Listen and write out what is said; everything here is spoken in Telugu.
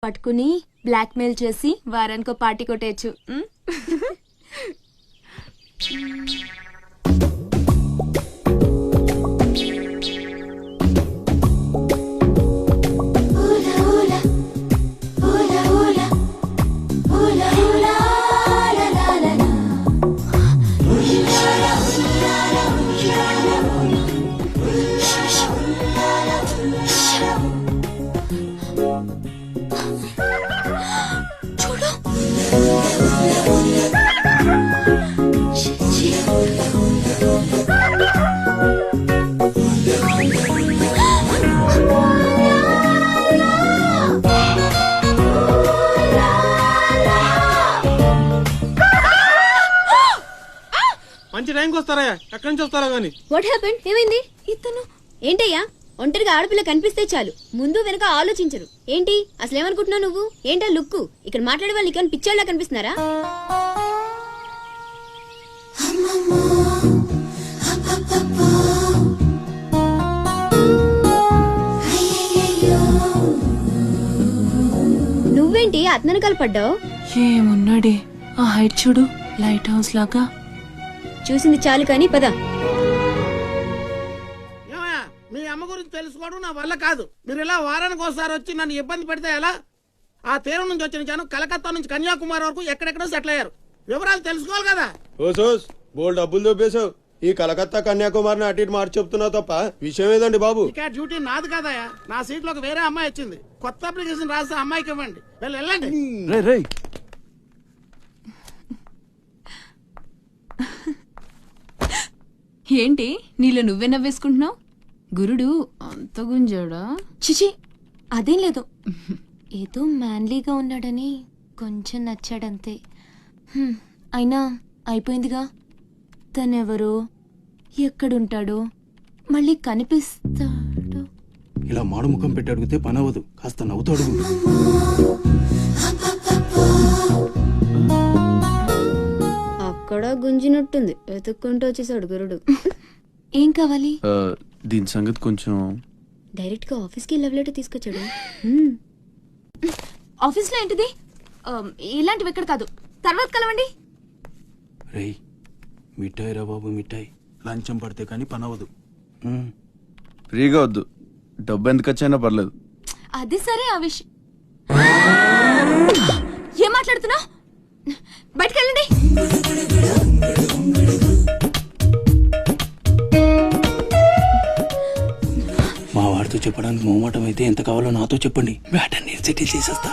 పట్టుకుని బ్లాక్మెయిల్ చేసి వారానికో పార్టీ కొట్టేయచ్చు. మంచి టైంకి వస్తారా? ఎక్కడి నుంచి వస్తారా గానీ? What happened? ఏమైంది? ఇతను ఏంటయ్యా? ఒంటరిగా ఆడపిల్ల కనిపిస్తే చాలు ముందు వెనక ఆలోచించరు. ఏంటి అసలు ఏమనుకుంటున్నావు నువ్వు? ఏంటా లుక్కు? ఇక్కడ మాట్లాడే వాళ్ళు ఇక్కడ పిచ్చోళ్ళ కనిపిస్తున్నారా? నువ్వేంటి అతను కలపడ్డావు? ఏమున్నాడే ఆ హైట్ చూడు, లైట్ హౌస్ లాగా. చూసింది చాలు కానీ పద. మీ అమ్మ గురించి తెలుసుకోవడం నా వల్ల కాదు. మీరు ఇలా వారానికి ఒకసారి వచ్చి నన్ను ఇబ్బంది పెడితే ఎలా? ఆ తీరం నుంచి వచ్చిన జనం కలకత్తా నుంచి కన్యాకుమారి వరకు ఎక్కడెక్కడో సెటిల్ అయ్యారు. వివరాలు తెలుసుకోవాలి కదా. బోల్ డబ్బులు దొబ్బేశావు. ఈ కలకత్తా కన్యాకుమారిని అటు ఇటు మార్చి చెప్తున్నావు తప్ప విషయం ఏదండి బాబు? ఇక డ్యూటీ నాది కాదయా. నా సీట్ లోకి వేరే అమ్మాయి వచ్చింది. కొత్త అప్లికేషన్ రాస్తే అమ్మాయికి ఇవ్వండి. వెళ్ళండి. ఏంటి నీలో నువ్వే నవ్వేసుకుంటున్నావు? గురుడు అంత గుంజాడా? చిచి అదేం లేదు, ఏదో మ్యాన్లీగా ఉన్నాడని కొంచెం నచ్చాడంతే. అయినా అయిపోయిందిగా. తనెవరో, ఎక్కడుంటాడో, మళ్ళీ కనిపిస్తాడో. ఇలా మాడు ముఖం పెట్టి అడిగితే పని అవ్వదు. కాస్త నవ్వుతూ అడుగు. అక్కడ గుంజినట్టుంది. వెతుక్కుంటూ వచ్చేసాడు గురుడు. ఏం కావాలి? దీని సంగతి కొంచెం. డైరెక్ట్ గా ఆఫీస్ కి లవ్ లెటర్ తీసుకొచ్చాడు. ఆఫీస్ లో ఏంటిది? ఇలాంటివి ఎక్కడ కాదు, తర్వాత కలవండి. రేయ్ మిఠాయి రా బాబు, మిఠాయి. లంచం పడితే కానీ పని అవ్వదు. ఫ్రీగా వద్దు, డబ్బు ఎంత ఖర్చైనా పర్లేదు. అది సరే. ఆ విషయం ఏం మాట్లాడుతున్నావు? బయటకెళ్ళండి. మా వాడితో చెప్పడానికి మొహమాటం అయితే ఎంత కావాలో నాతో చెప్పండి. బ్యాటర్ని సెటిల్ చేసేస్తా.